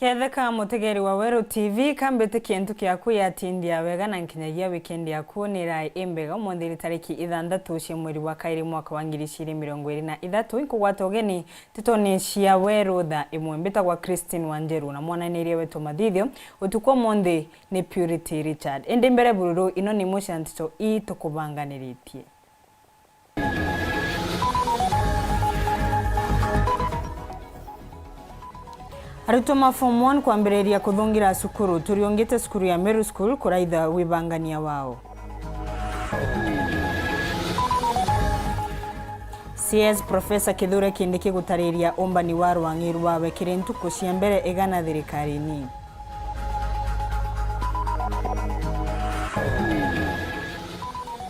Ketheka mutegeri wa Weru TV kambete kintu kyaku yatindia wega na nkinyagia weekend yaku nira imbega mondiri tariki 6 cia mweri wa kairi mwaka wa 2023 ikugwata ugeni titoni cia Weru Thaa Imwe mbitagwa Christine Wanjeru na mwananirie wetu mathithio utukwa monde ni Purity Richard ende mbere bururu ino ni musha Nteto tukubanganiritie. Arutoma form 1 kwambireria kuthungira sukuru turiongete sukuru ya Meru School kuraitha wibangania wao. CS Professor Kithure Kindiki gutariria ombani wa Rwangiru wawe kirintuko cia mbere igana thirikari-ini.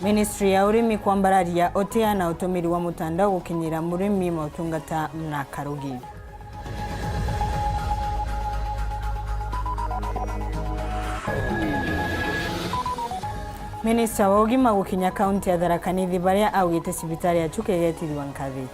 Ministry ya urimi kwambararia otea na utumiri wa mutandao gukinyira murimi mautungata na karugi. Minister wa ugima gukinya kaunti ya Thaa Nithi baria augite sibitari ya chuke yetiriwa nkathi.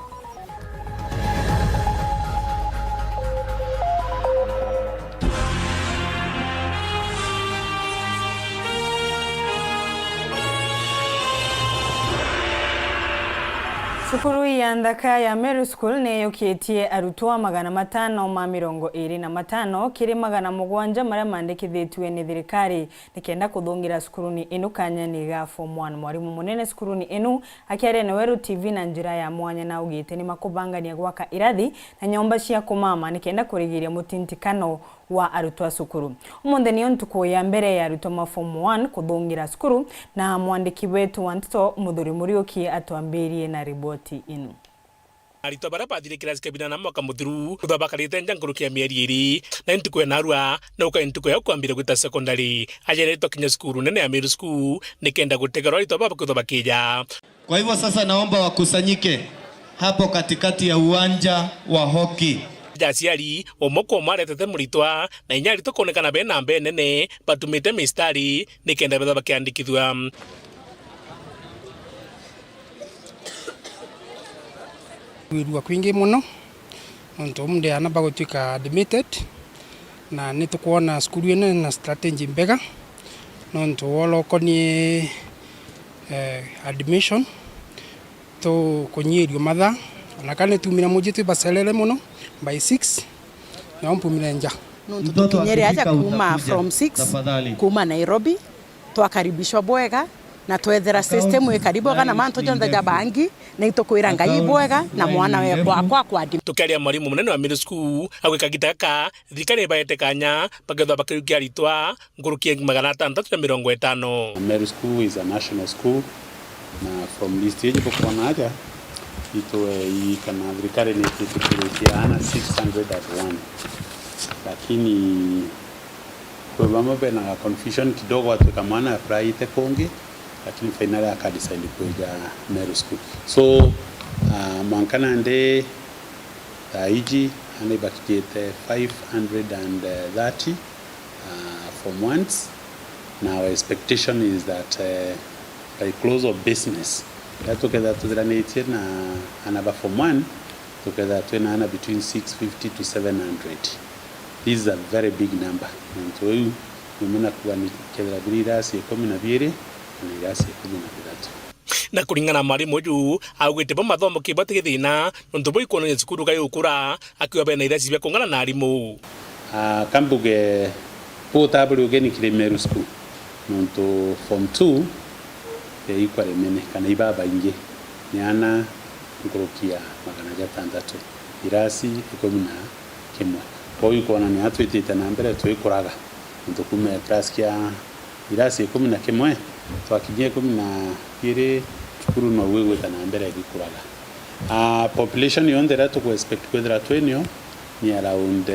Sukuru ya Nthaka ya Meru School neyo kietie arutwa 525 kiri 700 maria mandikithitwe ni thirikari nikenda kuthungira sukuru ni inu kanya ni ga form 1 mwarimu munene sukuru ni inu akiaria na Weru TV na njira ya mwanya na ugite ni makubangania gwaka irathi na nyomba cia kumama nikenda kurigiria mutintikano wa arutwa sukuru. Umunde ni ntuko ya mbere ya arutwa form 1 kuthungira sukuru na mwandiki wetu wa Nteto Muthuri Muriuki atwambirie na riboti inu. Arito bara pathire kirasi kabina na mwaka muthiru kuthabakarite njangurukia mieri iri na ntuko ya narua na uka ntuko ya kwambire gwita secondary ajereto kinya sukuru nene ya Meru School nikenda gutegera arito baba kuthabakija. Kwa hivyo sasa naomba wakusanyike hapo katikati ya uwanja wa hockey. Jasiari omoko maretete muritwa na inyari tokonekana bena mbe nene batumite mistari nikenda betha bakiandikithwa. Wirua kwingi muno onto munde anaba gutuika admitted na nitukuona skulu ene na strategy mbega nonto wolo koni admission to konyirio matha na kane tumira mujitu baselele muno by 6 na ompumira nja nonto kinyere aja kuma from 6 kuma Nairobi twakaribishwa bwega na twethera system we karibu kana manto jonda jabangi na itokwira ngai bwega na mwana we kwa tukaria mwarimu munene wa Meru School agwika gitaka thikari baete kanya bagetha bakirukia ritwa ngurukie 650. Meru School is a national school na from this stage bokona aja ito ikana thikari ni kitukurukia ana 601 lakini kwa mama bena confusion kidogo atukamana fraite konge lakini finali akadecide kuja Meru School. So mwankana ande iji ane bakijete 530 from once. Now our expectation is that by close of business together to the nature na anaba from 1 together to ana between 650 to 700. This is a very big number. And so you muna kuwa ni kedra birasi 12 na kuringana mwarimu uyu augite mathomo kibati githina nonto boikona cukuru gayo ukura akiwa bena irasi bya kongana na arimu kambuge potabulu geni kire Meru School nonto form 2 ikware mene kana ibaba inge nyana ngorokia 600 irasi 11 kwa hiyo kona ni atwitite na mbere twikuraga nonto kume class kia irasi 11 twakinyie 12 cukuru no wewe kana mbere gikuraga population yondera to expect kwethera twenio ni around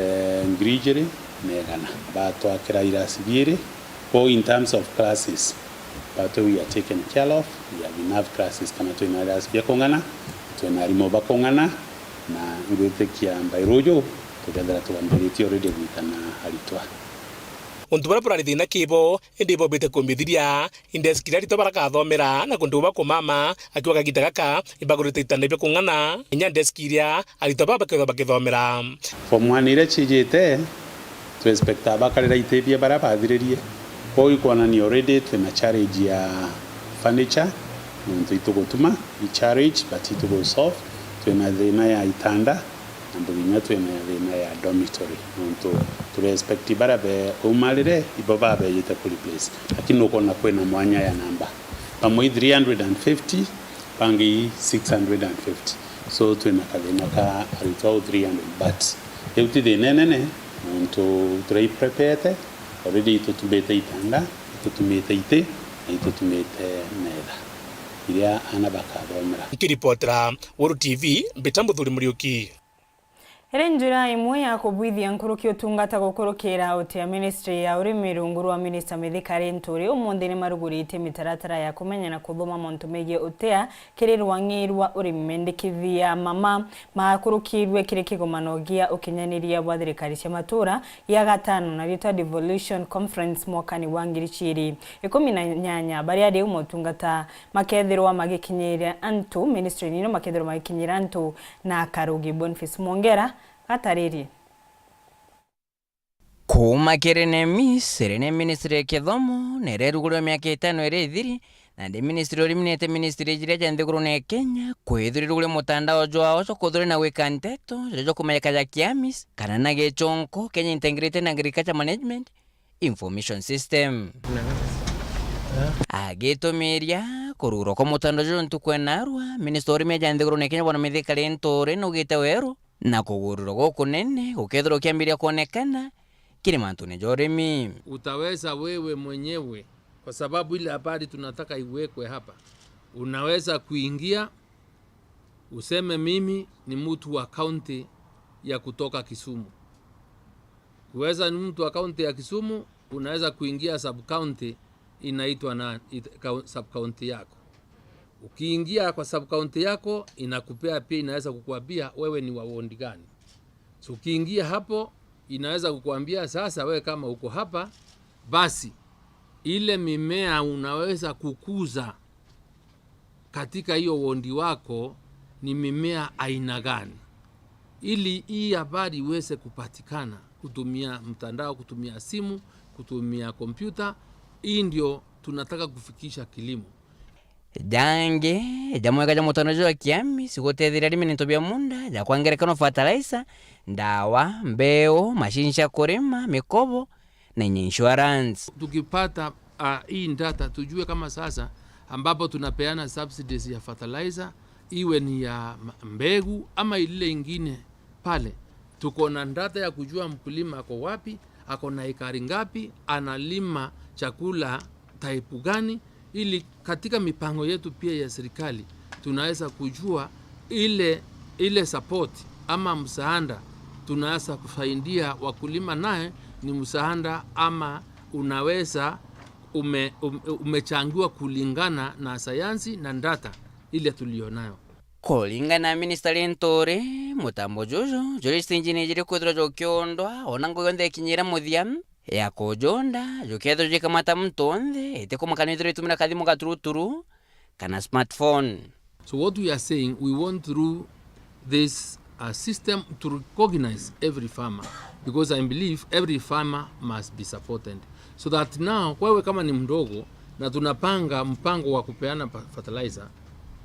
ngrijeri negana but twakira irasi bire for in terms of classes but we are taken care of. We have enough classes kana twina irasi bya kongana twina rimo bakongana na ngwetekia mbairojo tukethera twambiriti already witana haritwa Untubara pura thina kibo indi bo bete kumbithiria indeskira rito baraka thomera na kunduba ko mama akiwa kagita gaka ibagurite itande byo kungana inya deskiria arito baba ke bakithomera form 1 ire chijite tu expecta bakarera itebia bara bathiririe ko ikona ni already twina challenge ya furniture nto itugutuma i challenge but itugo solve twina thina ya itanda na nginya twina thina ya dormitory nto tu expect bara be umalire iboba be yete replace lakini ukona kwena mwanya ya namba pamwe 350 pangi 650 so twina kathina ka alitoa 300 but euti de nene nto trai prepare already itutumete itanda itutumete ite itutumete neda iria ana bakathomera ikiripotera Weru TV mbitambo thuri muriuki Here njira imwe ya kubwithia nkuruki utungata gukurukira utia ministry ya urimi runguru wa minister Mithikari Nturi umundi ni marugurite mitaratara ya kumenya na kuthoma montu megie utia kiri rwangirwa urimi mendekithia mama makurukirwe kiri kigomanogia ukinyaniria bwa thirikari cia matura ya gatano na rita devolution conference mwakani wa 2018 bari ari umutungata makethirwa magikinyiria antu ministry nino makethirwa magikinyira antu na Karugi Boniface Mwongera atariri kuma kirene ministry kithomo nererugurwa miaka 5 irithiri na ndi ministry oriminete ministry jira janthiguru ne Kenya kwithirugure mutandao jwao so kuthuri na wika Nteto jojo kumayaka ya kiamis kana na gechonko Kenya Integrated Agriculture Management Information System agitumiria kururo ko mutandao jojo ntukwenarwa ministry oriminete janthiguru ne Kenya bwana Mithikari Nturi nugite Weru na kugururo goku nene ukethiro kiambiria kuonekana kile mantune joremi utaweza wewe mwenyewe kwa sababu ile habari tunataka iwekwe hapa. Unaweza kuingia useme mimi ni mtu wa county ya kutoka Kisumu. Uweza ni mtu wa county ya Kisumu, unaweza kuingia sub county inaitwa na sub county yako. Ukiingia kwa sub county yako inakupea pia inaweza kukuambia wewe ni wa ward gani. So ukiingia hapo inaweza kukuambia sasa wewe kama uko hapa basi ile mimea unaweza kukuza katika hiyo wondi wako ni mimea aina gani, ili hii habari iweze kupatikana kutumia mtandao, kutumia simu, kutumia kompyuta. Hii ndio tunataka kufikisha kilimo. Jange jamweka ja mutanojo wa kiami sikutethira arimi nitobia munda ja kwangerekano fertilizer ndawa mbeo mashinsha kurima mikobo na insurance. Tukipata hii data tujue kama sasa ambapo tunapeana subsidies ya fertilizer iwe ni ya mbegu ama ile ingine pale, tuko na data ya kujua mkulima ako wapi, ako na ekari ngapi, analima chakula type gani, ili katika mipango yetu pia ya serikali tunaweza kujua ile support ama msaada tunaweza kusaidia wakulima naye ni msaada ama unaweza umechangiwa kulingana na sayansi na data ile tulionayo. Kulingana na Minister Nturi mutambo jojo jurist engineer kwithira jokiondwa onango yonde kinyira muthiam ya kujonda jokethro jikamata mtonthe ete kumakanithira itumira kathimu gaturuturu kana smartphone. So what we are saying, we want through this system to recognize every farmer, because I believe every farmer must be supported, so that now wewe kama ni mdogo na tunapanga mpango wa kupeana fertilizer,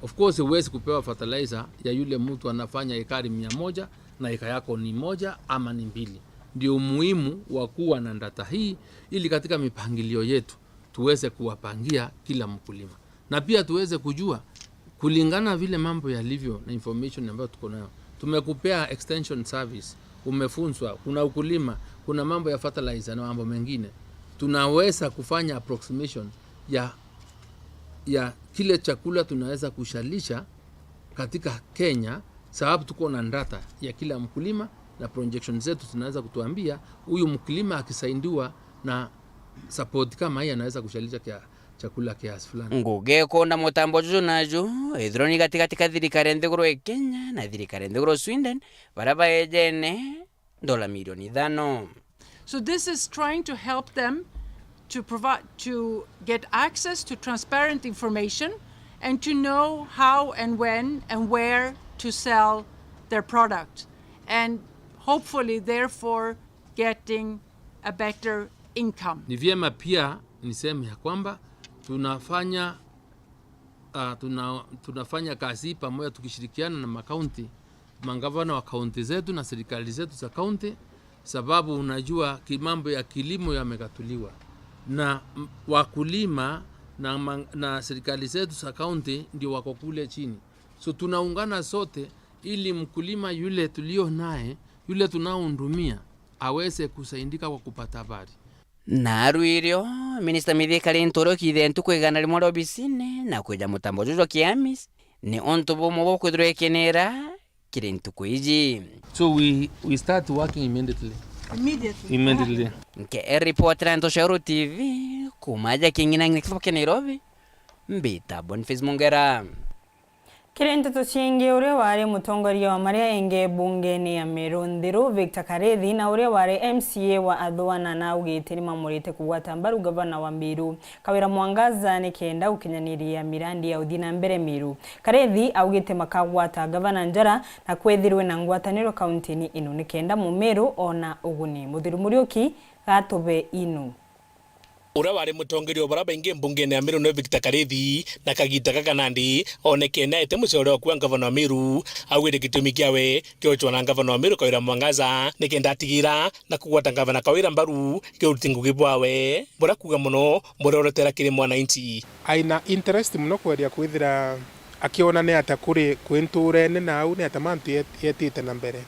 of course huwezi kupewa fertilizer ya yule mtu anafanya ekari 100 na eka yako ni 1 ama ni 2. Ndio muhimu wa kuwa na data hii ili katika mipangilio yetu tuweze kuwapangia kila mkulima, na pia tuweze kujua kulingana vile mambo yalivyo na information ambayo tuko nayo. Tumekupea extension service, umefunzwa, kuna ukulima, kuna mambo ya fertilizer na mambo mengine. Tunaweza kufanya approximation ya kile chakula tunaweza kushalisha katika Kenya, sababu tuko na data ya kila mkulima na projections zetu tunaweza kutuambia huyu mkulima akisaidiwa na support kama hii anaweza kushalisha chakula kiasi fulani. Nguge konda mutambo jojo najo edroni katika thirikari nthiguru ya Kenya na thirikari nthiguru Sweden baraba ejene $5 milioni. So this is trying to help them to get access to transparent information and to know how and when and where to sell their product, and hopefully therefore getting a better income. Ni vyema pia niseme ya kwamba tunafanya kazi pamoja tukishirikiana na makaunti, magavana wa kaunti zetu na serikali zetu za kaunti, sababu unajua mambo ya kilimo yamekatuliwa na wakulima na serikali zetu za kaunti ndio wako kule chini. So tunaungana sote ili mkulima yule tulio naye, yule tunaohudumia aweze kusaidika kwa kupata habari. Naruirio Minister Mithikari Ntoroki ithentu kwigana rimwe robisine na kwija mutambo jojo kiamis ni onto bomo bo kwithrekenera kiri ntuku iji. So we start working immediately. Nke reporter Nteto Weru TV kumaja kingina ngikfoke Nairobi mbita Boniface Mongera. Kiri Nteto ciengi uria wari mutongoria wa maria enge bungeni ya Meru Ndhiru Victor Karethi na uria wari MCA wa Athwana na ugite ni mamurite kugwata mbaru gavana wa Meru Kawira Mwangaza ni kenda ukinyaniria mirandi ya uthina mbere Meru. Karethi augite makagwata gavana njara na kwethirwe na ngwataniro kauntini ino ni kenda mu Meru ona uguni. Muthiru Muriuki gatobe inu. Ura wari mutongerio bara baingi mbungeni ya Meru no Victor Karethi na kagita kakanandi oneke na ete mucoro wa kuwa gavana wa Meru awire gitumi kiawe kiochwa na gavana wa Meru Kawira Mwangaza nikenda atigira na kugwata gavana Kawira mbaru kiutingu gibwawe bora kuga muno murorotera kiri mwananchi aina interest muno kweria kwithira akiona ne atakuri kwinturene na au ne atamantu yetite na mbere.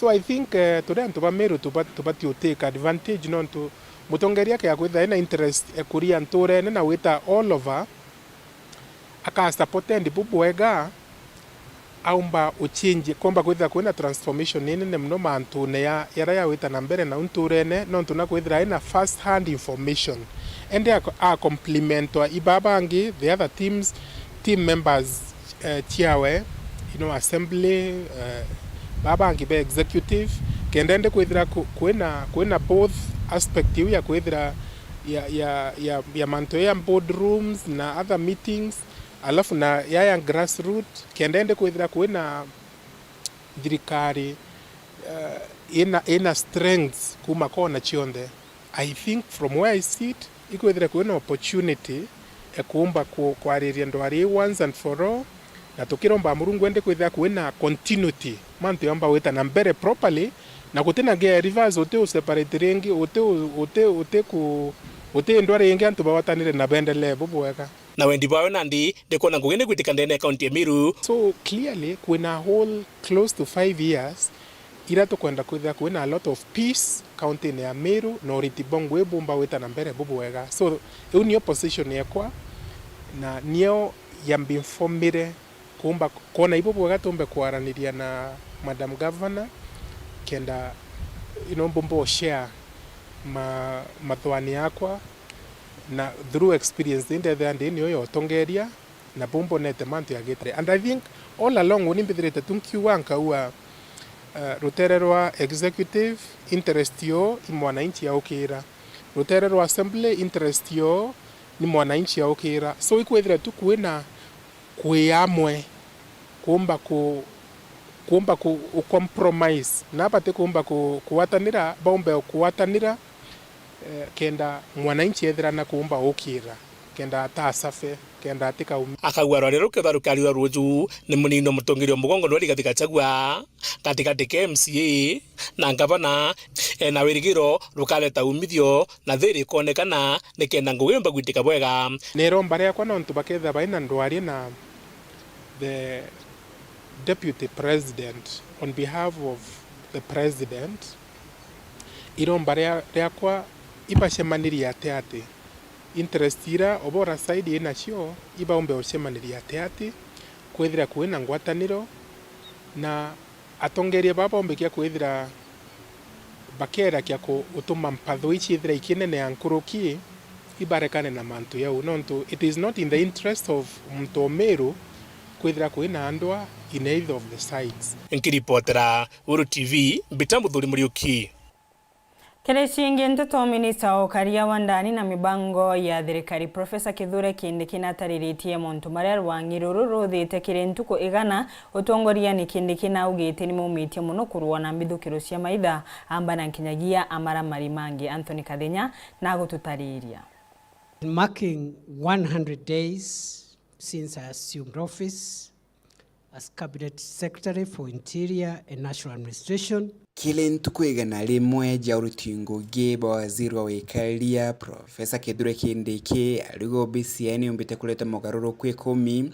So I think today antu ba Meru tubati take advantage nonto mutongeria kia kwitha ina interest ekuria nturene na wita all over aka supportendi bubwega aumba uchinji komba kwitha kwina transformation nene mno mantu ne ya wita na mbere na nturene nonto na kwitha ina first hand information and a compliment wa ibabangi the other team members chiawe assembly babangi be executive kendende kwithira kwina both aspect ya kwithira ya manto ya boardrooms na other meetings alafu na ya grassroots kendende kwithira kwina thirikari ina strengths kuma kona chionde. I think from where I sit ikwithira kwina opportunity ekumba kwariria ndwari once and for all na tukiromba Murungu ende kwithira kwina continuity manto yamba wita na mbere properly na kutena ge rivers ote separate rengi ote ndware yengi antu bawatanire na bendele bubweka na wendi bawe nandi ndekona ngugene gwitika ndene county ya Meru. So clearly kwina whole close to 5 years ira tukwenda kwithira kwina a lot of peace county ya Meru no ritibongwe bumba wita na mbere bubweka. So eu niyo position yakwa na niyo yambinfomire kumba kona ibo bwega tumbe kwaraniria na Madam Governor kenda bombo share mathwani yakwa na through experience inde the niyo yotongeria na bombo nete mantu ya getre. And I think all along unimbithirite tunkiwanka uwa rutere rwa executive interest yo ni mwananchi ya ukira, rutere rwa assembly interest yo ni mwananchi ya ukira. So ikwethira tu kwina kwiyamwe kumba ku compromise na pate kumba kuwatanira bombe kuwatanira kenda mwananchi ethira na kumba ukira kenda atasafe kenda atika akagwa rero ketharukari wa ruju ni munino mutongirio mugongo no rigathika chagwa katika MCA na gavana na wirigiro rukaleta umithio na thiri konekana ni kenda ngugimba gwitika bwega nero mbare yakwa no ntubaketha baina ndwari na the Deputy President on behalf of the President irombare yakwa ibashemaniria ate interest ira obora side ina cio ibaombe oshemaniria ate kwethira kwina ngwataniro na atongeria babaombe kia kwethira bakera kia ko utuma mpatho ichi ithira ikinene ankuruki ibarekane na mantu yau nonto it is not in the interest of mto Meru kwithira kwina andwa in either of the sides. Nkiripotera Weru TV Mbitambo Muriuki. Kereshingi Nteto Minister wa Ukaria wa ndani na mibango ya thirikari Professor Kithure Kindiki natariritie muntu maria rwangiruru ruthite kirentuko igana utongoria ni Kindiki na ugite ni mumitie muno kuruona mbithukiro cia maitha amba na nkinyagia amara marimangi. Anthony Kadenya na gututariria. Marking 100 days since I assumed office as Cabinet Secretary for Interior and National Administration. Kile ntuku igana rimwe ja urutingugi bwa waziri wa wikalia Professor Kithure Kindiki aligo BCN umbite kuleta mogaruruku 10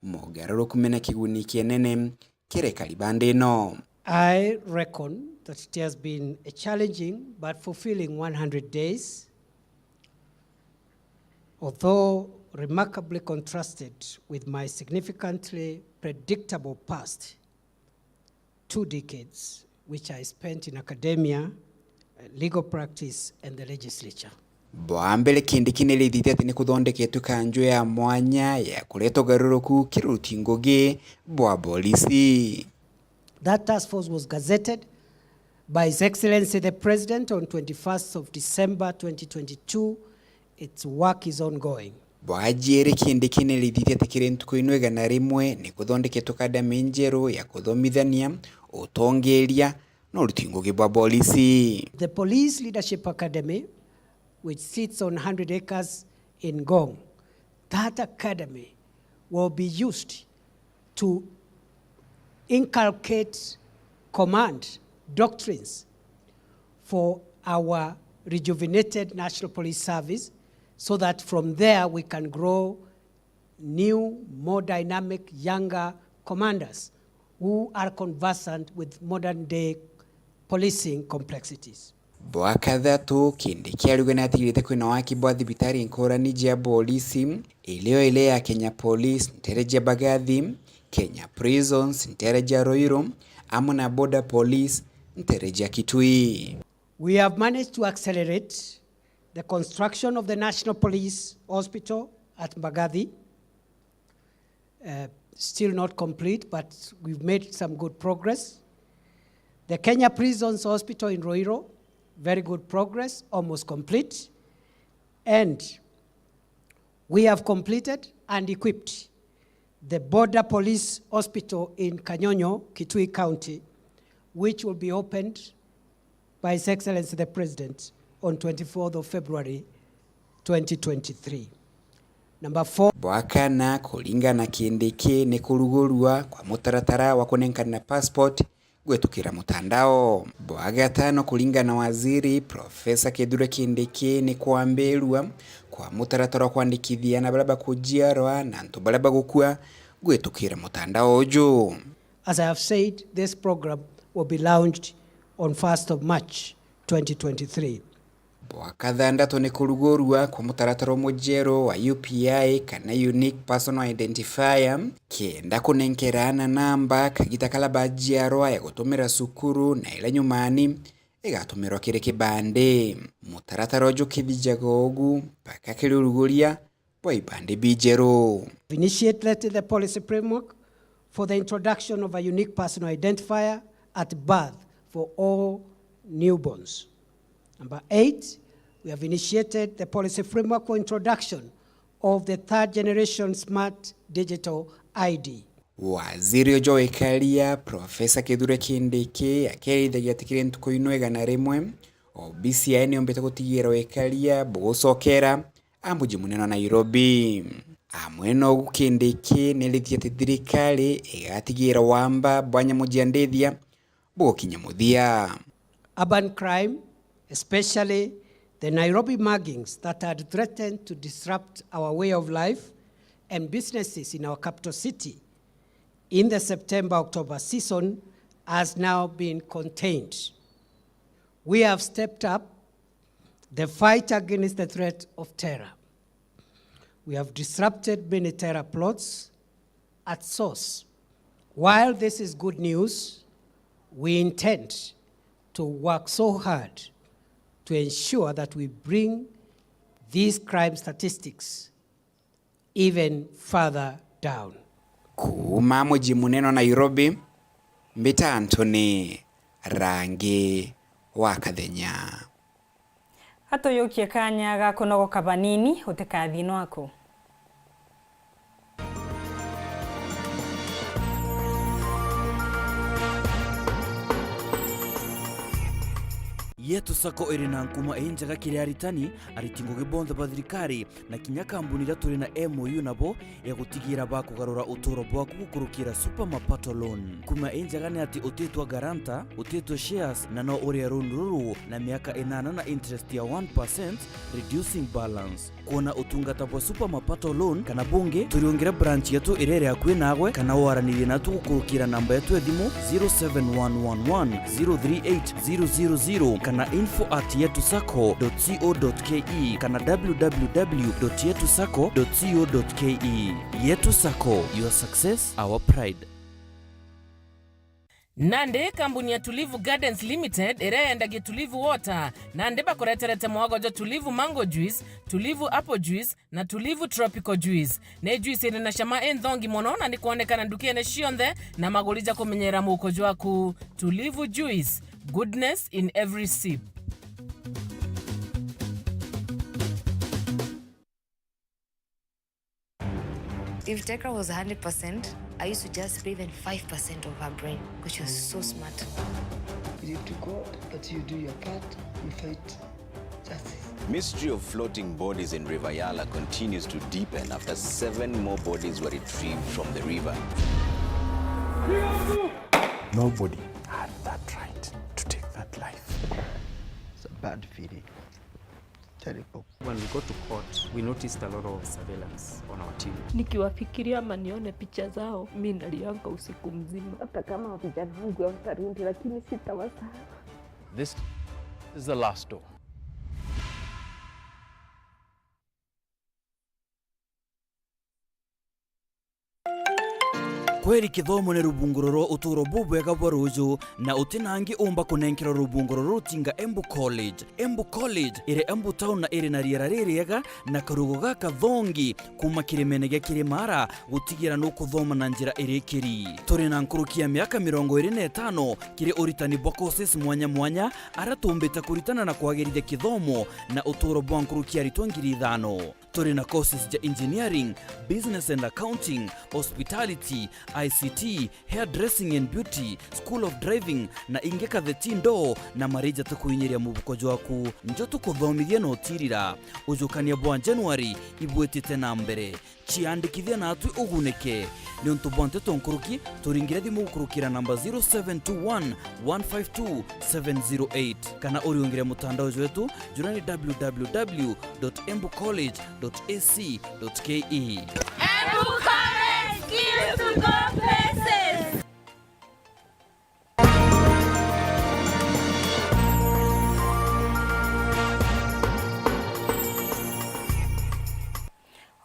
mogaruruku mena kiguni kienene kirekali bande no. I reckon that it has been a challenging but fulfilling 100 days, although remarkably contrasted with my significantly predictable past 2 decades, which I spent in academia, legal practice, and the legislature. Boambele Kindiki nelithite ati ni kuthondeketu kanjo ya mwanya ya kuleto garuruku kirutingoge bwa polisi. That task force was gazetted by His Excellency the President on 21st of December 2022. Its work is ongoing. Bwajere Kindiki nelithite ati kirentuko inwega na rimwe ni kuthondeketu academy njeru ya kuthomithania utongeria no rutingoge bwa polisi. The Police Leadership Academy, which sits on 100 acres in Ngong, that academy will be used to inculcate command doctrines for our rejuvenated National Police Service, so that from there we can grow new, more dynamic, younger commanders who are conversant with modern day policing complexities. Bwa kathatu Kindiki aluga na atigirite kwina waki bwa thibitari nkorani jia polisi ilio ile ya Kenya Police, Ntereja Bagathi, Kenya Prisons, Ntereja Roiro, amuna Border Police, Ntereja Kitui. We have managed to accelerate the construction of the National Police Hospital at Bagathi. Still not complete, but we've made some good progress. The Kenya Prisons Hospital in Roiro, very good progress, almost complete. And we have completed and equipped the Border Police Hospital in Kanyonyo, Kitui County, which will be opened by His Excellency the President on 24th of February 2023. Number 4. Bwakana kulingana Kindiki ni kurugurua kwa mutaratara wa kunenkana passport gwetukira mutandao. Bwagatano kulingana waziri Professor Kithure Kindiki ni kuambelwa kwa mutaratara wa kuandikithia na balaba kujiarwa na nto balaba gukua gwetukira mutandao ojo. As I have said, this program will be launched on 1st of March 2023. Bwakathandatu ni kurugurua kwa mutaratara mujero wa UPI kana Unique Personal Identifier kenda kunenkerana namba kagita kala bajiarwa ya gutumira sukuru na ila nyumani igatumirwa kire kibande. Mutaratara ojo kibijagogu paka kiruruguria bwa ibande bijero. Initiated the policy framework for the introduction of a unique personal identifier at birth for all newborns. Number 8, we have initiated the policy framework for introduction of the 3rd generation smart digital ID. Waziri ojo wikalia Professor Kithure Kindiki akerithagia tikire ntuko inwega na rimwe o BCN ombete gutigira wikalia bugocokera ambuji muneno Nairobi. Amweno Kindiki nelithia thirikari igatigira wamba bwanya mujiandithia bukinya muthia. Urban crime, especially the Nairobi muggings that had threatened to disrupt our way of life and businesses in our capital city in the September-October season, has now been contained. We have stepped up the fight against the threat of terror. We have disrupted many terror plots at source. While this is good news, we intend to work so hard to ensure that we bring these crime statistics even further down. Kuma muji muneno Nairobi, mbita Anthony Rangi wa Kadenya. Hatoyokie kanya ga kunogoka banini utekathino wako. Yetu sako iri na nkuma enjaga kiri aritani aritingo gibonda bathirikari na kinya kambuni ira turi na MOU nabo ya gutigira bakugarura uturo bwaku gukurukira super mapato loan. Kuma enjaga ni ati utetwa garanta, utetwa shares na no uri runduru na miaka 8 na interest ya 1% reducing balance. Kuona utungata bwa super mapato loan kana bunge turiongera branch yetu irere yakwe nagwe kana waranire natu gukurukira namba yetu ya thimu 07111038000 kana info@yetusako.co.ke kana www.yetusako.co.ke. Yetu Sako, your success, our pride. Nande kampuni ya Tulivu Gardens Limited erendagie Tulivu Water nande bakoreterete mwagojo Tulivu Mango Juice, Tulivu Apple Juice na Tulivu Tropical Juice. Ne juice iri na shama endhongi mono na nikuonekana ndukiene shionthe na magolija kumenyera mukojo waku. Tulivu Juice, goodness in every sip. If Tekra was 100%, I used to just bathe in 5% of her brain because she was so smart. You need to God that you do your part, you fight justice. Mystery of floating bodies in River Yala continues to deepen after 7 more bodies were retrieved from the river. Nobody had that right to take that life. It's a bad feeling. Terrible. When we go to court, we noticed a lot of surveillance on our team. Nikiwafikiria ama nione picha zao, mimi nalianga usiku mzima. Hata kama vijana wangu watarudi, lakini sitawasahau. This is the last door. Kweri kithomo ne rubunguroro uturo bubwega bwaruju na utinangi umba kunenkera rubunguroro tinga Embu College. Embu College ire Embu town na ire na riera ririega na karugo gaka thongi kuma kiremenege kirimara gutigira no kuthoma na njira irikiri. Turi na nkurukia miaka 25 kiri uritani bwa courses mwanya mwanya aratumbita kuritana na kwagirithia kithomo na uturo bwa nkurukia ritwangiri 5. Turi na courses ja engineering, business and accounting, hospitality, ICT, hairdressing and beauty, school of driving na ingeka the tindo na marija tukuinyeria mubukojo waku njoto kuthomithia no tirira ujukania bwa January ibwetite na mbere chiandikithia na atu uguneke ni untu bwante tonkuruki turingira thimu gukurukira namba 0721 152 708 kana uriongire mutandao wetu jurani www.embucollege.ac.ke. Embu College, skills to go places.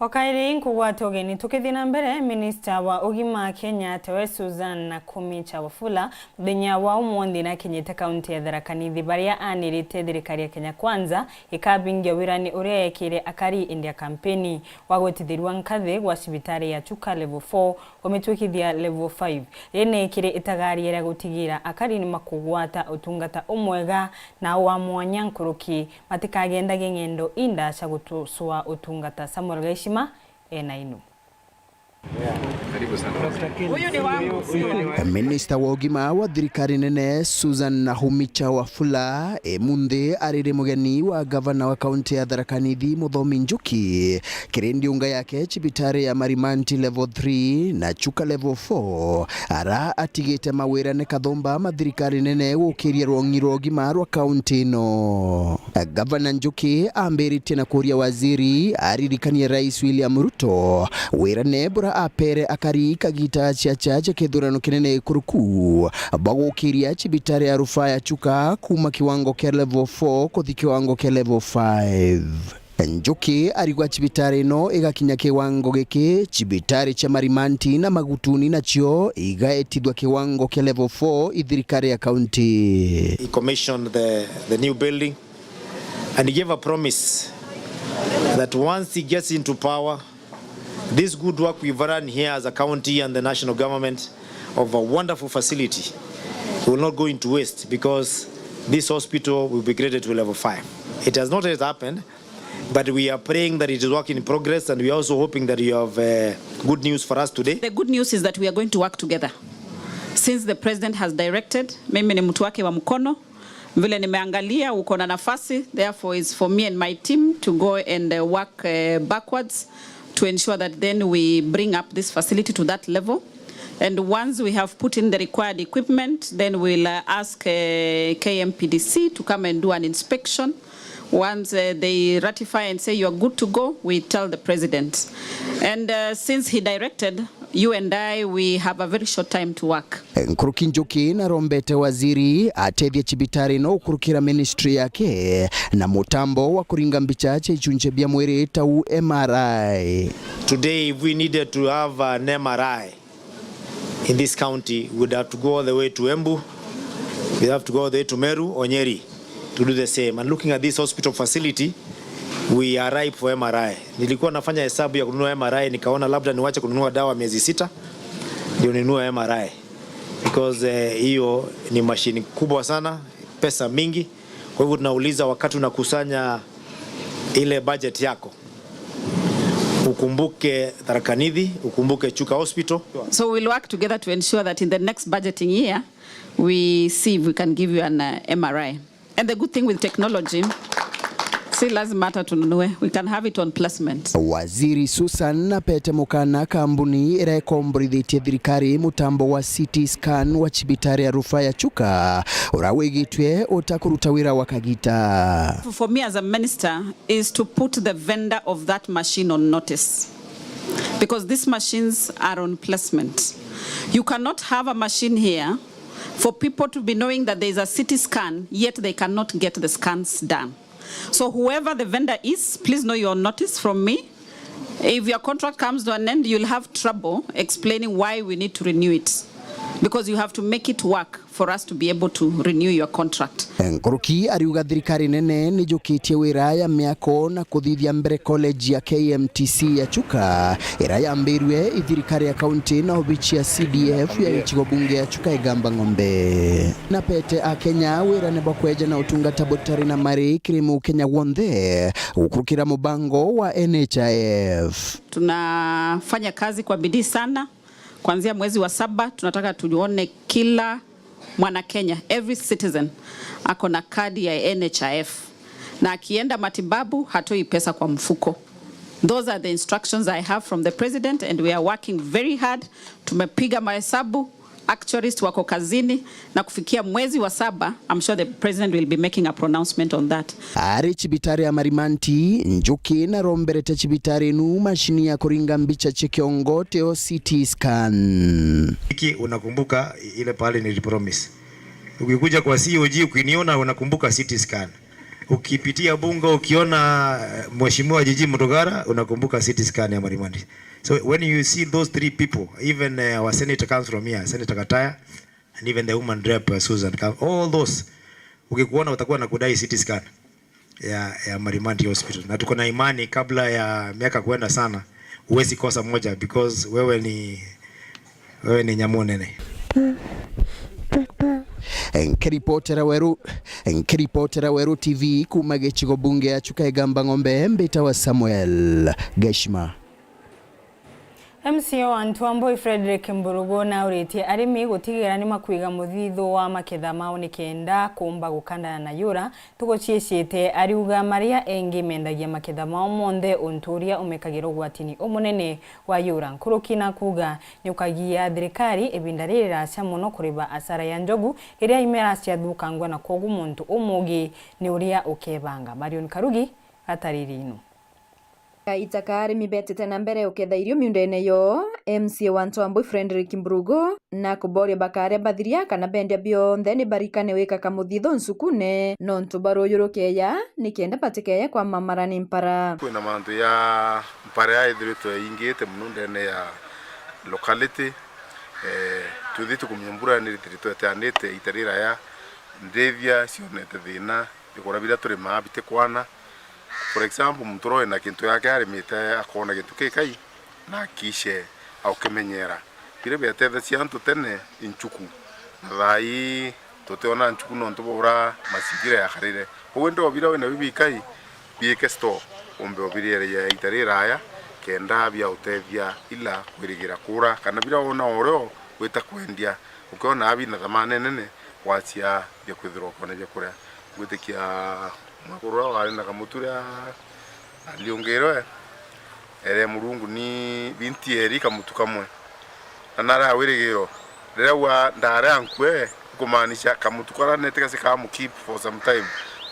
Wakairi nkugwata ugeni tukithina mbere Minister wa ugima Kenya Tewe Susan Nakumi Wafula muthenya wa umuthi na kinyite kaunti ya Tharaka Nithi baria anirite thirikari ya Kenya Kwanza ikabingia wirani uria yekire akari India campaign wa gwetithirwa nkathi gwa cibitari ya Chuka level 4 omitwikithia level 5 yene ikire itagari ya gutigira akari ni makugwata utungata umwega na wa mwanya nkuruki matikagenda ngendo inda cha gutuswa utungata. Samuel Gaishima enainu. Minister wa ugima wa thirikari nene Susan Nakumi Wafula munthi arire mugeni wa governor wa kaunti ya Tharaka Nithi Muthomi Njuki kirendi unga yake cibitari ya Marimanti level 3 na Chuka level 4 ara atigite mawira ne kathomba mathirikari nene gukiria rwongi rwa ugima rwa kaunti no. Governor Njuki ambirite na kuria waziri aririkania Rais William Ruto wira ne bura apere akari kagita chacha kithurano kinene kuruku bagukiria cibitari ya rufaa ya Chuka kuma kiwango kia level 4 kuthi kiwango kia level 5. Njuki arigwa cibitari no igakinya kiwango giki cibitari cha Marimanti na Magutuni nacio igaetithwa kiwango kia level 4 ithirikari ya county. He commissioned the new building and he gave a promise that once he gets into power, this good work we've done here as a county and the national government of a wonderful facility will not go into waste, because this hospital will be graded to level 5. It has not yet happened, but we are praying that it is work in progress, and we are also hoping that you have good news for us today. The good news is that we are going to work together. Since the president has directed, mimi ni mtu wake wa mkono, vile nimeangalia uko na nafasi, therefore it's for me and my team to go and work backwards to ensure that then we bring up this facility to that level. And once we have put in the required equipment, then we'll ask KMPDC to come and do an inspection. Once they ratify and say you're good to go, we tell the president. And since he directed, you and I, we have a very short time to work. Nkuruki Njuki na rombete waziri atethia chibitari no ukurukira ministry yake na mutambo wa kuringa mbicha cha ichunche bia mwiri tau MRI. Today, if we needed to have an MRI in this county, we would have to go all the way to Embu, we have to go all the way to Meru or Nyeri to do the same. And looking at this hospital facility, we are ripe for MRI. Nilikuwa nafanya hesabu ya kununua MRI, nikaona labda niwache kununua dawa miezi 6 ndio ninunue MRI, because hiyo ni mashini kubwa sana, pesa mingi. Kwa hivyo tunauliza, wakati unakusanya ile budget yako, ukumbuke Tharaka Nithi, ukumbuke Chuka Hospital. So we'll work together to ensure that in the next budgeting year, we see if we can give you an MRI. And the good thing with technology, si lazima hata tununue, we can have it on placement. Waziri Susan Pete Mukana kambuni irekombrithetie thirikari mutambo wa CT scan wa chibitari ya rufaa ya Chuka urawigitwe utakuruta wira wa Kagita. For me as a minister is to put the vendor of that machine on notice, because these machines are on placement. You cannot have a machine here for people to be knowing that there is a CT scan, yet they cannot get the scans done. So whoever the vendor is, please know your notice from me. If your contract comes to an end, you'll have trouble explaining why we need to renew it, because you have to make it work for us to be able to renew your contract. Nkuruki ariuga thirikari nene nijukitie wira ya miako na kuthithia mbere college ya KMTC ya Chuka ira yambirwe ithirikari ya county na obichi ya CDF ya ichigo bunge ya Chuka igamba ng'ombe na Pete a Kenya wira ne bakweja na utungata botari na mari kirimu Kenya wonde ukurukira mubango wa NHIF. Tunafanya kazi kwa bidii sana. Kuanzia mwezi wa 7 tunataka tuone kila mwana Kenya, every citizen ako na kadi ya NHIF, na akienda matibabu hatoi pesa kwa mfuko. Those are the instructions I have from the president, and we are working very hard. Tumepiga mahesabu, actuaries wako kazini, na kufikia mwezi wa 7, I'm sure the president will be making a pronouncement on that. Ari chibitari ya Marimanti Njuki na romberete chibitari nu mashini ya kuringa mbicha chekiongo teo CT scan. Hiki unakumbuka ile pale nilipromise. Ukikuja kwa COG ukiniona unakumbuka CT scan. Ukipitia bunga ukiona mheshimiwa Jiji Mutogara unakumbuka CT scan ya Marimanti. So when you see those 3 people, even our senator comes from here, Senator Kataya, and even the woman rep Susan, all those, ukikuona utakuwa na kudai CT scan ya Marimanti Hospital. Na tuko na imani kabla ya miaka kwenda sana, huwezi kosa moja, because wewe ni nyamonene. Nkiripotera Weru TV kumage chigo bunge ya Chuka igamba ng'ombe mbita wa Samuel Geshma. MCO wa Ntwamboi Frederick Mburugo na uretie arimi gutigira ni makwiga muthitho wa maketha mao ni kenda kumba gukandana na yura tugochieciete ariuga maria engi mendagia maketha mao monde unturia umekagiro gwatini umunene wa yura nkuruki na kuga nyukagia thirikari ebindarira cia muno kuriba asara ya njogu iria imera cia thukangwa na kogu muntu umugi ni uria ukebanga Marion Karugi ataririno Itaka arimi betete na mbere uketha irio miundene yo MC wa Ntwamboi Frederick Mburugo na kuboria bakare bathiria kana bendia bionthe ni barikane wika kamuthitho nsukune no ntubaro yurukeya ni kenda patikeya kwa mamara ni mpara kwina mantu ya mpara ya ithirito ingite munundene ya locality tuthitu kumyumbura ni ithirito etanite itarira ya ndevia cionete thina ikora bila turi mabite kwana. For example, mtoro na kintu yake arimite akona kintu kikai na kishe au kemenyera bire betethe ciantu tene inchuku thai toteona nchuku no ntubura masingira ya karire wendo obira wena bibikai bieke store ombe obirere ya itarira ya kenda bya utethia ila kwirigira kura kana bira ona oreo weta kwendia ukiona abi na thamane nene watia bya kwithiro kone bya kuria gwitikia makuru wale na kamutura aliongero ere murungu ni binti eri kamutu kamwe anara wirigiro rewa ndare ankwe kumaanisha kamutu kara neteka se kamu keep for some time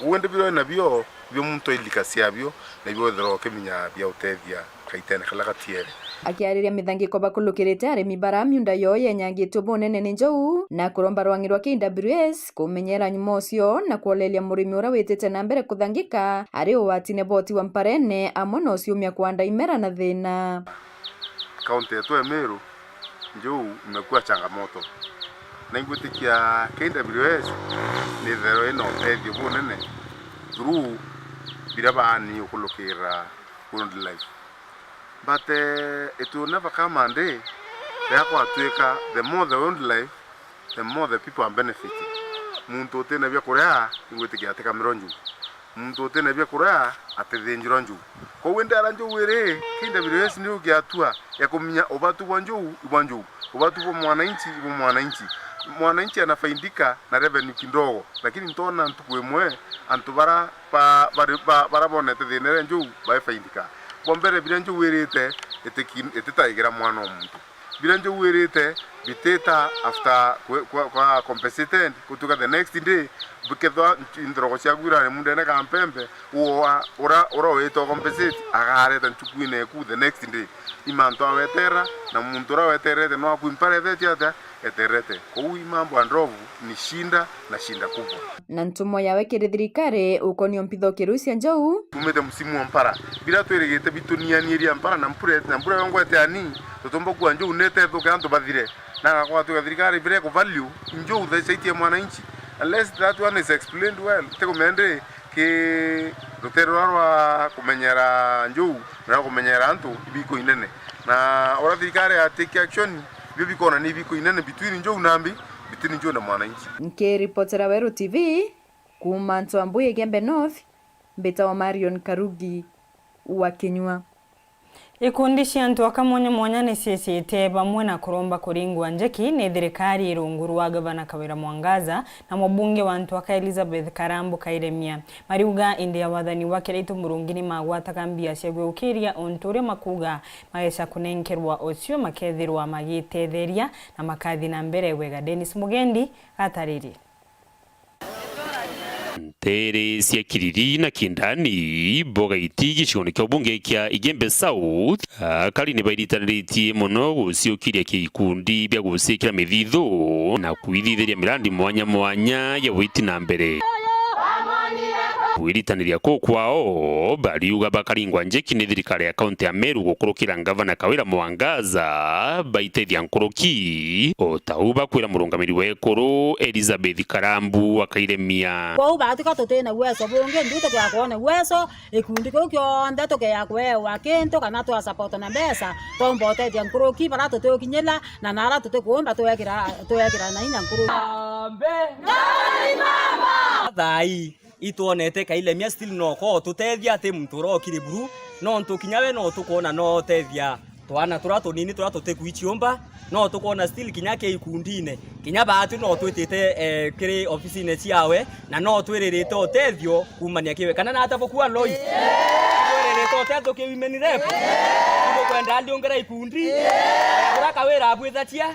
uende biro na bio muntu ilikasia bio na bio thro keminya bya utethia kaitene kala katiere akiariria mithangiko bakulukirite arimi bara miunda yo yenyangitwo bunene ni njou na kuromba rwangirwa KWS kumenyera nyumo cio na kuolelia murimi ura witite na mbere kuthangika ari uwatine boti wa mparene amwe no ciumia kwanda imera na thina. Kaunti yetu ya Meru njou imekuwa changamoto na ingutikia KWS ni thero ino tethio bunene through birabani ukulukira wildlife. But it will never come and day. The more the wildlife, the more the people are benefiting. Muntu tena bya kurea ingwete ateka mironju. Muntu tena bya kurea atedenjironju. Ko wenda aranjo were kinda birwesi ni ugiatua ya kuminya obatu wanju ibanju. Obatu bo mwananchi. Mwananchi anafaidika na revenue kidogo lakini ntona ntukwemwe antubara bara bonete denere nju bafaidika. Bombere biranjo werete eteta mwana omuntu biranjo werete biteta after kwa compensated kutuka the next day bikethwa indrogo cia gwira munde na kampembe ora weto compensate agareta nchukwine ku the next day imanto awetera na muntu ra weterete no akuimpare tiata eterete kou mambo androvu ni shinda kubwa na ntumo yawe kiri thirikari ukonio mpitho kirucia njou tumete msimu wa mpara bila tweregete bitunianiria mpara na mpure yangu etani tutombo kwa njou Nteto kanto bathire na kwa tu thirikari bire ko value njou the site mwananchi unless that one is explained well tekomende ke rutero rwa kumenyera njou na kumenyera antu ibiko inene na ora thirikari atake action bibikona ni biko inene between njou nambi between njou na mwananchi. Nkiripotera Weru TV kuma Ntwambuye Gembe North mbeta wa Marion Karugi wa Kenywa. Ikundi cia antu akamwanya ni cieciete bamwe na kuromba kuringwa njeki ni thirikari irunguru wa gavana Kawira Mwangaza na mubunge wa Ntwaka Elizabeth Karambu Kairemia mariuga india wathani wake ritu murungini magwataga mbia cia gwiukiria ontore makuga magesha kunenkerwa ocio makethirwa magitetheria na makathi na mbere wega. Dennis Mugendi atariri Tere cia Kiriri na Kindani boga itigi gicigoni kia bunge kia Igembe South kari ni bairitaniritie muno guciukiria kiikundi bia gucikira mithithu na kuithithiria mirandi mwanya ya witi na mbere kuiritaniria kwao bariuga bakaringwa njeki ni thirikari ya kaunti ya Meru gukurukira gavana Kawira Mwangaza baitethia nkuruki otauba kwira murungamiri wekuru Elizabeth Karambu Kairemia kwa ubatika tutena weso bunge nduto kwa kuona weso ikundi ko kionde to ya kwewa kento kana to support na mbesa tombote dia nkuruki bara to kinyela na nara to kuomba to yakira na ina nkuruki Ndari mama thai ituonete Kairemia still no ko tutethia ate muturo kiriburu no ntukinyawe no tukona no tethia twana turato nini turato tekuichiomba no tukona still kinyake ikundine kinya batu no twitite kiri office ne ciawe na no twirerete otethio kumania kiwe kana na atabokuwa loi twirerete otethio ke women rep kwenda aliongera ikundi Kawira abwithatia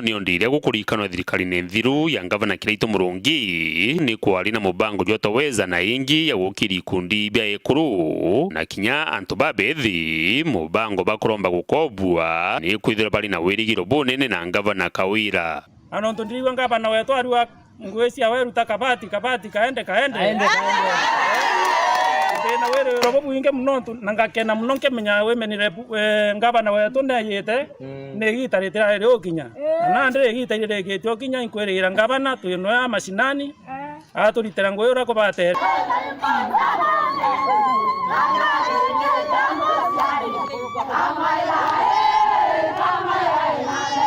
ni ondire gukurikana thirikari ne nthiru ya gavana Kiraitu Murungi ni kwari na mubango jotoweza na ingi ya gukiri ikundi bia ekuru na kinya antu babethi mubango bakuromba gukobua ni kwithira bali na wirigiro bunene na gavana Kawira ano ntondiwa gavana wetu ariwa ngwesi ya Weru takabati kaende na were robo buinge muno nangakena muno nkemenya wemenire gavana wetu neyete negitarite ere okinya na ndire gitarire gete okinya inkwerera gavana tuyino ya mashinani aturitera ngwera ko batera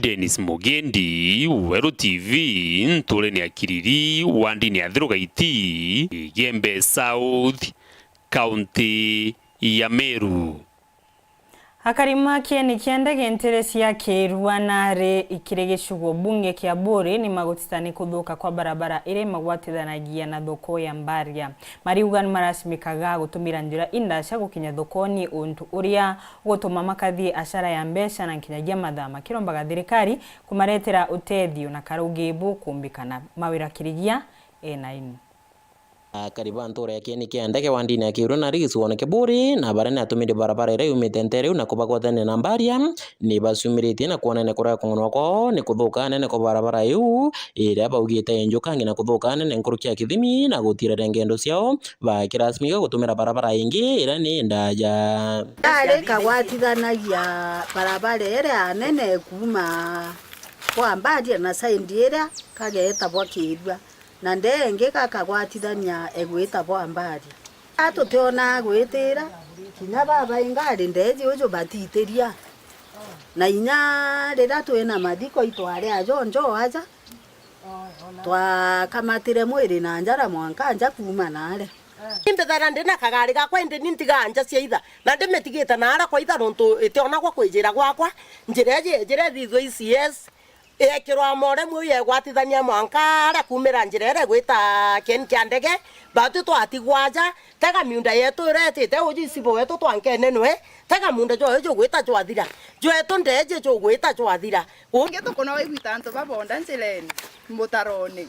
Dennis Mugendi, Weru TV, ntule ni akiriri, wandi ni adhirugaiti, Igembe South, County ya Meru. Akarima kieni kiendege nteresi ya Keruanare ikiregeshugo bunge kia bore ni magotitani kuthuka kwa barabara ire magwatithanagia na thoko ya Mbaria. Mariuga ni marasimikaga gutumira njira indasha gukinya thokoni untu uria gutuma makathie ashara ya mbesha na nkinyagia mathama kirombaga thirikari kumaretera utethio na karugibu kumbikana mawira kirigia ena karibu ntura ya kieni kiendege wandini ya Keruanare gisuoneke buri na barane atumire barabara ire yumite ntere na kubagwathane na Mbaria ni basumirite na kuonene kura kungonwa kwao ni kuthuka nene ko barabara yu ire baugite njukangi na kuthuka nene nkurukia kithimi na gutira ngendo ciao bakirasmiga gutumira barabara ingi ire ni ndaja ale kagwatithanagia barabara ire nene kuma kwa Mbaria na saindi ire kageta bwa Kirua na ndenge kakagwatithania egwita bwa Mbaria atutiona gwitira kinya baba ingari ndeji ujo batiteria na inya rira twina mathiko itware ajonjo aja twakamatire mwiri na njara mwanka nja kuma nare Impethara ndina kagari gakwa indi nintiganja ciaitha na ndimetigite nara kwa itha nontu itiona kwa kwijira gwakwa njire thithwe ICS ekirwa more muye gwatithania mwanka kumira njirere gwita ken kiandege batu twatigwaja tega miunda yetu retete uji sibo wetu twankenenwe tega munda jo gwita jwathira jwetu ndeje jo gwita jwathira ungeto kona wigwita antu babonda njireni mutaroni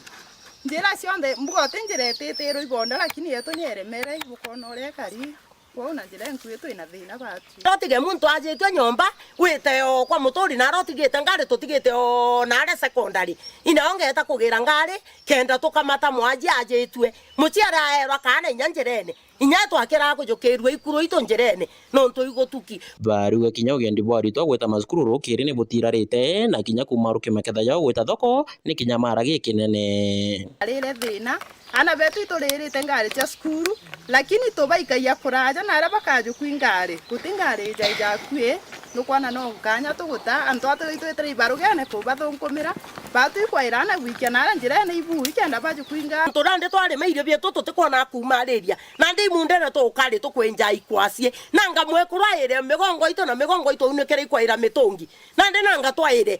njira cionthe mbugote njiretete ro ibonda lakini yetu nyeremere bukona ore kari wona njira nkwetu ina thina batu rotige muntu ajitwe nyomba wite o kwa mutori na rotigite ngari tutigite o nare secondary ina ongeta kugira ngari kenda tukamata mwaji ajitwe muciara aerwa kana nyanjirene inya twakira kujukirwe ikuru ito njirene nontu igotuki bariwe kinya ugendi bwari to gweta mazukuru rukiri ni butirarite na kinya kumaruke maketha yao gweta thoko ni kinya maragi kinene arire thina ana betu itoririte ngari cia skuru lakini tubaikaia kuraja na araba kaju kwingari kutingari jaija kwe nukwana no kanya tuguta antu atwitwe ibarugene kubathunkumira batu ikwairana wikia na njira ne ibu ikenda baju kwinga turande twari meirio bietu tutikona kumariria na ndi mundere tukari tukwenja ikwasie nanga mwekura ire migongo ito na migongo ito unekere ikwaira mitungi na ndi nanga twaire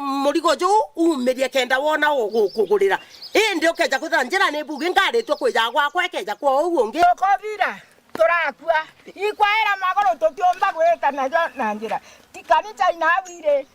murigo jo umeria kenda wona gukugurira indi ukeja kuthira njira ni bugi ngari twa kwija gwakwa ekeja kwa uguo ngi kovira turakua ikwaira magoro tutiomba gweta na njira tikani chaina wire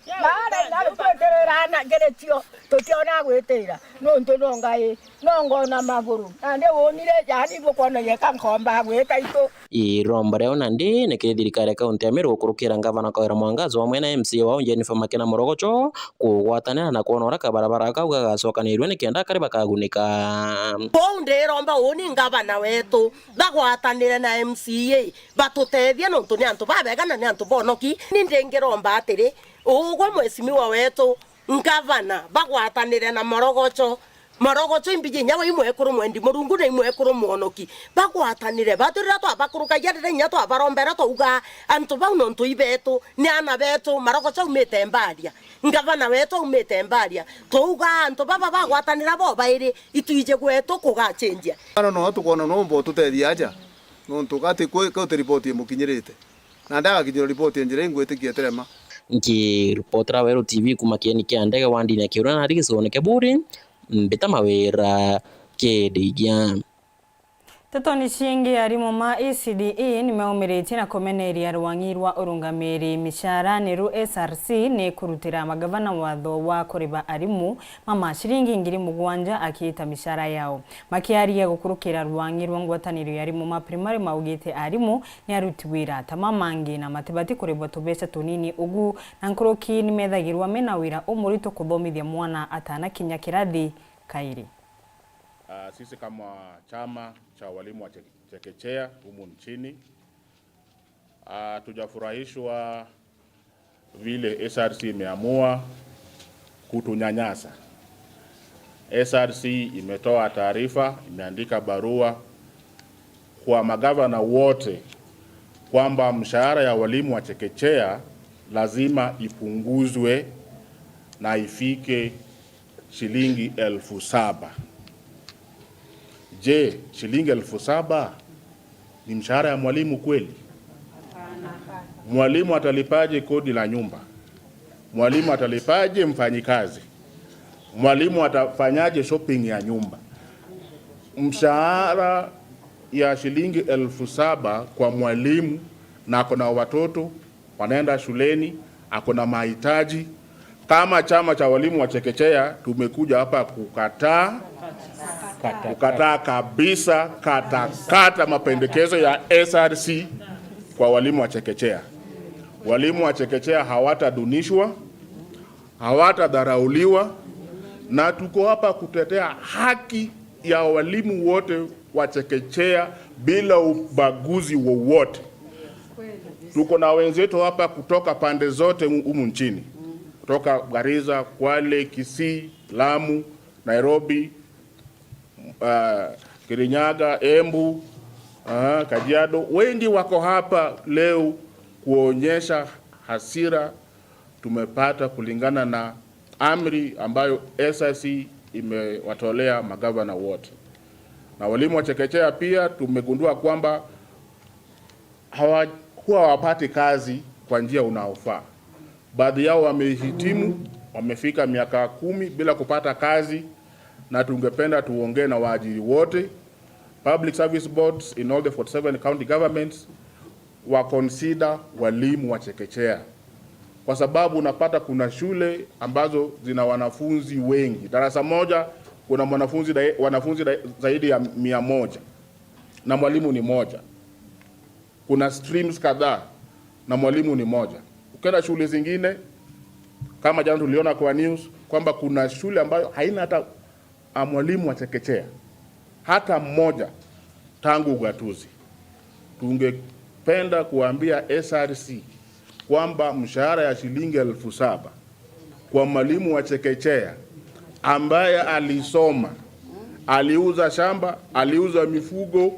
na kweterera na geretio tutiona gwetera nonto nongai nongona maguru ande wonire jani bukona yeka nkomba gweta ito irombare ona ndi niki thirikari kaunti ya Meru kurukira ngavana Kawira Mwangazo hamwe na MC wao Jennifer Makena Morogocho kugwatanira na kuonora kabarabara kau gagacokanirwe nikenda kari bakagunika bonde romba oni ngavana wetu bagwatanire na MCA batutethia nontu ni antu babegana ni antu bonoki ni ndengeromba atiri ugwa mwesimiwa wetu ngavana bagwatanire na Morogocho imbije nyawe imwe kuru mwendi murungu na imwe kuru muonoki bagwatanire baturira twabakuruka yarire nya twabarombera tuga antu bau nontu ibetu ni ana betu Morogocho umete Mbaria ngavana wetu umete Mbaria tuga antu baba bagwatanira bo bairi ituije gwetu kugachenjia no tukona no mbo tutethia aja nontu gati ko report mukinyirite na ndaga kinyiro report njire ngwetikia terema nki reportera Weru TV kumakieni kiandege wandini ya Keruanare gisuoneke buri mbita mawira kedegia Tetoni ciengi arimu ma ECDE nimeumirite na komeneria rwangirwa urungamiri mishara niru SRC ni kurutira magavana watho wa kuriba arimu mama shiringi ngiri mugwanja akiita mishara yao makiaria gukurukira rwangirwa ngwataniro yarimu ma primary maugite arimu ni arutiwira tamamangi na matibati kuribwa tubesha tunini ugu na nkuruki nimethagirwa mena wira umurito kuthomithia mwana atana kinya kirathi kairi. Sisi kama chama cha walimu wa chekechea humu nchini tujafurahishwa vile SRC imeamua kutunyanyasa. SRC imetoa taarifa, imeandika barua kwa magavana wote kwamba mshahara ya walimu wa chekechea lazima ipunguzwe na ifike shilingi 7,000. Je, shilingi 7,000 ni mshahara ya mwalimu kweli? Mwalimu atalipaje kodi la nyumba? Mwalimu atalipaje mfanyikazi? Mwalimu atafanyaje shopping ya nyumba? Mshahara ya shilingi 7,000 kwa mwalimu, na akona watoto wanaenda shuleni, akona mahitaji. Kama chama cha walimu wa chekechea tumekuja hapa kukataa kabisa kata mapendekezo ya SRC kwa walimu wa chekechea. Walimu wa chekechea hawatadunishwa, hawatadharauliwa, na tuko hapa kutetea haki ya walimu wote wa chekechea bila ubaguzi wowote. Tuko na wenzetu hapa kutoka pande zote humu nchini, kutoka Garissa, Kwale, Kisii, Lamu, Nairobi, Kirinyaga, Embu, Kajiado. Wengi wako hapa leo kuonyesha hasira tumepata kulingana na amri ambayo SRC imewatolea magavana wote. Na walimu wa chekechea pia tumegundua kwamba hawapati kazi kwa njia unaofaa. Baadhi yao wamehitimu, wamefika miaka 10 bila kupata kazi, na tungependa tuongee na waajiri wote, public service boards in all the 47 county governments, wa consider walimu wa chekechea. Kwa sababu unapata kuna shule ambazo zina wanafunzi wengi. Darasa moja kuna wanafunzi zaidi ya 100 na mwalimu ni moja. Kuna streams kadhaa na mwalimu ni moja. Ukienda shule zingine kama jana tuliona kwa news kwamba kuna shule ambayo haina hata mwalimu wa chekechea hata mmoja tangu ugatuzi. Tungependa kuambia SRC kwamba mshahara ya shilingi 7,000 kwa mwalimu wa chekechea ambaye alisoma, aliuza shamba, aliuza mifugo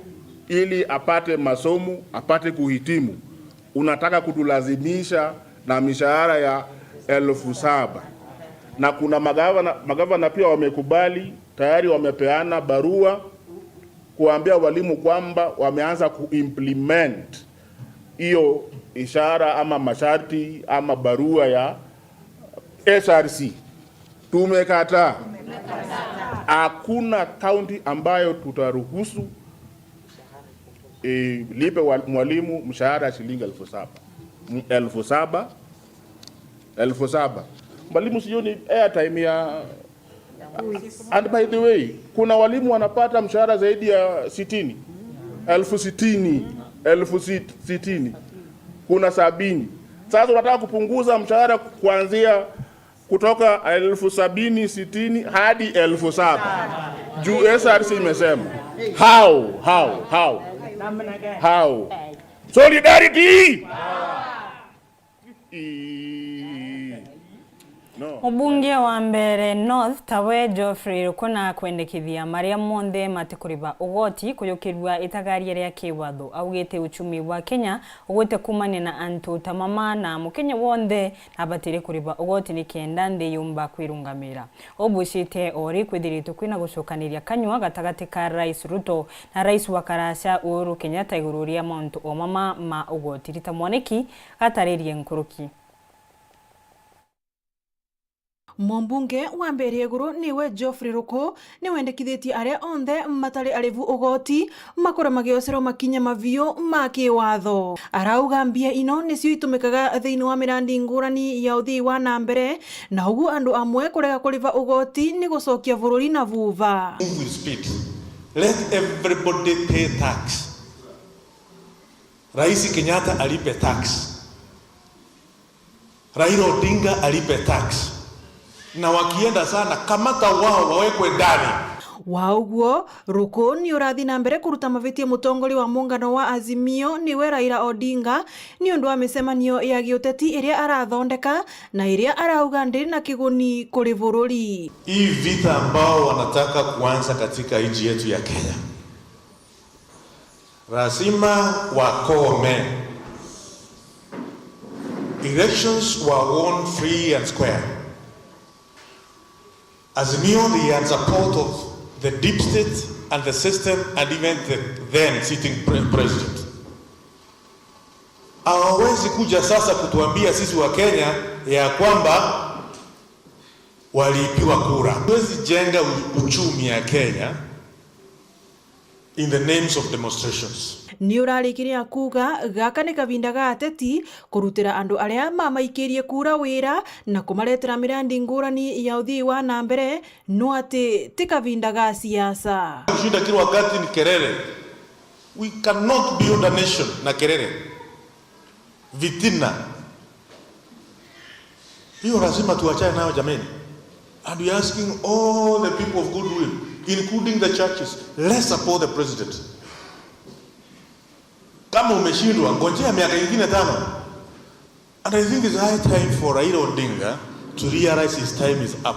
ili apate masomo, apate kuhitimu, unataka kutulazimisha na mishahara ya 7,000? Na kuna magavana pia wamekubali, tayari wamepeana barua kuambia walimu kwamba wameanza kuimplement hiyo ishara ama masharti ama barua ya SRC. Tumekataa. Hakuna county ambayo tutaruhusu lipe mwalimu mshahara shilingi 7,000. 7,000. Mwalimu sio ni airtime ya. And by the way, kuna walimu wanapata mshahara zaidi ya 60. 60,000. Kuna 70. Sasa unataka kupunguza mshahara kuanzia kutoka 70,000, 60 hadi 7,000. Juu SRC imesema. How? Solidarity! No. Mubunge wa mbere North Thaa Geoffrey Rukuna kwendekithia maria monde matikuriba ugoti kuyukirwa itagari ria kiwatho augite uchumi wa Kenya ugwite kumane na antu tamama na mukenya wonde abatire kuriba ugoti ni kenda ndi yumba kwirungamira obushite ori kwithiritu kwina gucukaniria kanywa gatagati ka Rais Ruto na Rais wa Karasha Uhuru Kenyatta iguru ria montu omama ma ugoti ritamwaniki gataririe nkuruki. Mumbunge wa mbere iguru niwe Geoffrey Ruku ni wendekithitie aria onthe matari arivu ugoti makora magiocero makinya mavio ma kiwatho. Arauga mbia ino nicio itumikaga thiini wa mirandi ngurani ya uthii wa na mbere na ugu andu amwe kurega kuriva ugoti ni gucokia bururi na vuva. Let everybody pay tax. Rais Kenyatta alipe tax. Raila Odinga alipe tax. Na wakienda sana kamata wao wawekwe ndani. Wauguo Ruku ni urathi na mbere kuruta mavitie mutongori wa muungano wa Azimio niwe Raila Odinga ni undu wa micemanio ya giuteti iria arathondeka na iria arauga ndiri na kiguni kuri bururi. Hii vita ambao wanataka kuanza katika nchi yetu ya Kenya lazima wakome. Elections were won free and square. Azimio, they had support of the deep state and the system and even the then sitting president. Hawawezi kuja sasa kutuambia sisi wa Kenya ya kwamba waliipiwa kura. Hawezi jenga uchumi ya Kenya in the names of demonstrations. Ni urarikiria kuga gaka ni kavinda ga ateti kurutira andu aria mamaikirie kura wira na kumaretera mirandi ngurani ya uthii wa na mbere no ati ti kavinda ga siasa. Kushinda kila wakati ni kelele. We cannot build a nation na kelele. Vitina. Hiyo lazima tuachane nayo jameni. And we are asking all the people of goodwill, including the churches, let's support the president. Kama umeshindwa, ngojea miaka ingine 5. And I think it's high time for Raila Odinga to realize his time is up.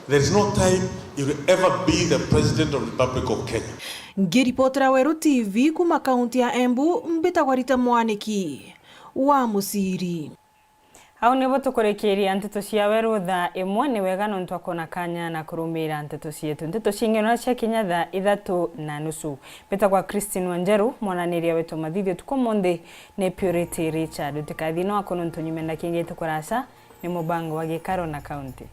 There is no time he will ever be the president of the Republic of Kenya. Ngiripotera Weru TV kuma kaunti ya Embu, mbitagwarita mwaniki wa Musiri. Hau nivo tukurekeria nteto cia Weru Thaa imwe ni wega no ntwakona kanya na kurumira nteto cietu. Nteto cingeno cia Kenya Thaa 3:30. Beta kwa Christine Wanjeru mwananiria wetu mathithio tukomonde ne Purity Richard. Tikathino akono ntunyumenda kingete kurasa ni mubango wa gikaro na county.